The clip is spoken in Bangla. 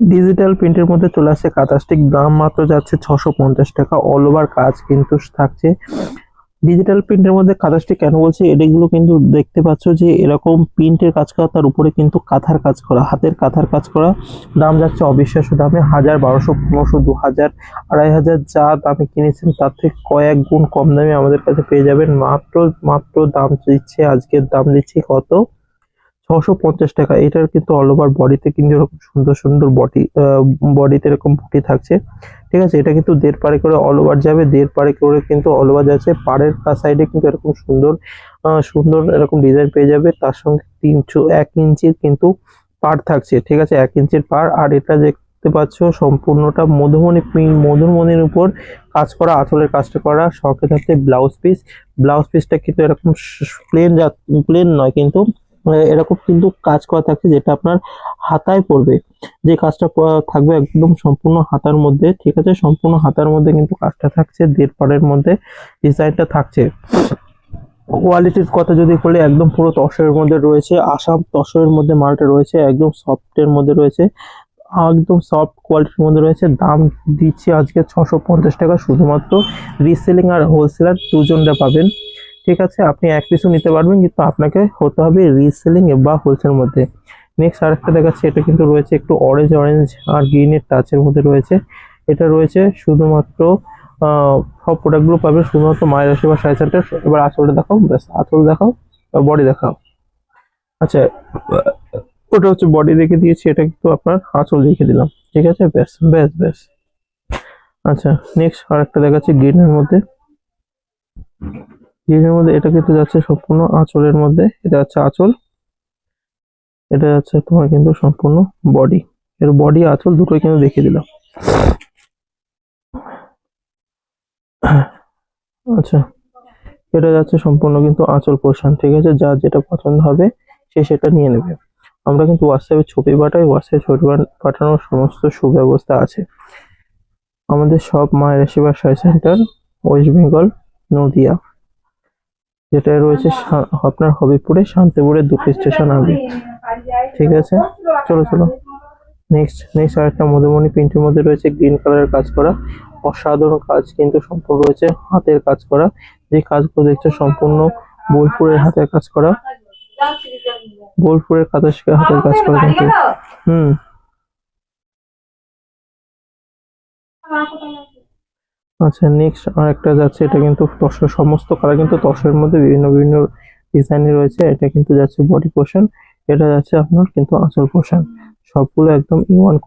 ডিজিটাল প্রিন্টের মধ্যে চলে আসছে কাঁথা স্টিক, দাম মাত্র যাচ্ছে 650 টাকা। অল ওভার কাজ কিন্তু থাকছে। ডিজিটাল প্রিন্টের মধ্যে কাঁথা স্টিক কেন বলছি, এগুলো কিন্তু দেখতে পাচ্ছ যে এরকম প্রিন্টের কাজ করা, তার উপরে কিন্তু কাঁথার কাজ করা, হাতের কাঁথার কাজ করা। দাম যাচ্ছে অবিশ্বাস্য দামে, 1000, 1200, 1500, 2000, 2500 যা দামে কিনেছেন তার থেকে কয়েক গুণ কম দামে আমাদের কাছে পেয়ে যাবেন। মাত্র মাত্র দাম দিচ্ছে, আজকের দাম দিচ্ছি কত, 650 টাকা। এটার কিন্তু অল ওভার বডিতে কিন্তু এরকম সুন্দর সুন্দর বডিতে এরকম বুটি থাকছে। ঠিক আছে, এটা কিন্তু 1.5 পারে করে অল ওভার যাবে, 1.5 পারে করে কিন্তু অল ওভার যাচ্ছে। পাড়ের সাইডে কিন্তু এরকম সুন্দর সুন্দর এরকম ডিজাইন পেয়ে যাবে। তার সঙ্গে 1 ইঞ্চির কিন্তু পাড় থাকছে। ঠিক আছে, 1 ইঞ্চির পাড়। আর এটা দেখতে পাচ্ছ সম্পূর্ণটা মধুমণির উপর কাজ করা, আঁচলের কাজটা করা। সঙ্গে থাকছে ব্লাউজ পিসটা কিন্তু এরকম প্লেন নয় কিন্তু এরকম কিন্তু কাজ করা থাকছে, যেটা আপনার হাতায় পড়বে। যে কাজটা থাকবে একদম সম্পূর্ণ হাতার মধ্যে। ঠিক আছে, সম্পূর্ণ হাতার মধ্যে কিন্তু কাজটা থাকছে, 1.5 পাড়ের মধ্যে ডিজাইনটা থাকছে। কোয়ালিটির কথা যদি বলি, একদম পুরো তসরের মধ্যে রয়েছে, আসাম তসরের মধ্যে মালটা রয়েছে, একদম সফটের মধ্যে রয়েছে, একদম সফট কোয়ালিটির মধ্যে রয়েছে। দাম দিচ্ছি আজকে 650 টাকা। শুধুমাত্র রিসেলিং আর হোলসেলার দুজনরা পাবেন। ঠিক আছে, আপনি এক পিসও নিতে পারবেন, কিন্তু আপনাকে হতে হবে রিসেলিং বা হোলসেলের মধ্যে। নেক্সট আরেকটা দেখাচ্ছি, এটা কিন্তু রয়েছে একটু অরেঞ্জ আর গ্রিনের টাচের মধ্যে রয়েছে। এটা রয়েছে শুধুমাত্র সব প্রোডাক্টগুলো পাবেন শুধুমাত্র মায়ের আশীর্বাদ শাড়ি সেন্টার। এবার আঁচলটা দেখাও, ব্যাস আঁচল দেখাও, বডি দেখাও। আচ্ছা, ওটা হচ্ছে বডি রেখে দিয়েছি, এটা কিন্তু আপনার আঁচল রেখে দিলাম। ঠিক আছে, ব্যাস ব্যাস ব্যাস। আচ্ছা, নেক্সট আরেকটা দেখাচ্ছি গ্রিনের মধ্যে এটা কিন্তু যাচ্ছে সম্পূর্ণ আঁচলের মধ্যে। এটা হচ্ছে আঁচল, এটা যাচ্ছে তোমার কিন্তু সম্পূর্ণ বডি। এর বডি আঁচল দুটোই কিন্তু দেখিয়ে দিলাম। আচ্ছা, এটা যাচ্ছে সম্পূর্ণ কিন্তু আঁচল পোর্শন। ঠিক আছে, যার যেটা পছন্দ হবে সে সেটা নিয়ে নেবে। আমরা কিন্তু হোয়াটসঅ্যাপে ছবি পাঠাই, হোয়াটসঅ্যাপে ছবি পাঠানোর সমস্ত সুব্যবস্থা আছে। আমাদের সব মায়ের আশীর্বাদ শাড়ি সেন্টার, ওয়েস্ট বেঙ্গল, নদিয়া, যেটা রয়েছে আপনার হবিপুরে, শান্তিপুরের 2টি স্টেশন আগে। ঠিক আছে, চলো চলো। নেক্সট আরেকটা মধুমণি প্রিন্টের মধ্যে রয়েছে, গ্রিন কালারের কাজ করা, অসাধারণ কাজ কিন্তু সম্পূর্ণ রয়েছে, হাতের কাজ করা। যে কাজগুলো দেখছো সম্পূর্ণ বোলপুরের হাতের কাজ করা, বোলপুরের হাতের কাজ করা কিন্তু। হুম। আচ্ছা, নেক্সট আরেকটা যাচ্ছে, এটা কিন্তু তসর, সমস্ত কালার কিন্তু তসরের মধ্যে বিভিন্ন বিভিন্ন ডিজাইনে রয়েছে। এটা কিন্তু যাচ্ছে বডি পোর্শন, এটা যাচ্ছে আপনার কিন্তু আঁচল পোর্শন। সবগুলো একদম ইন ওয়ান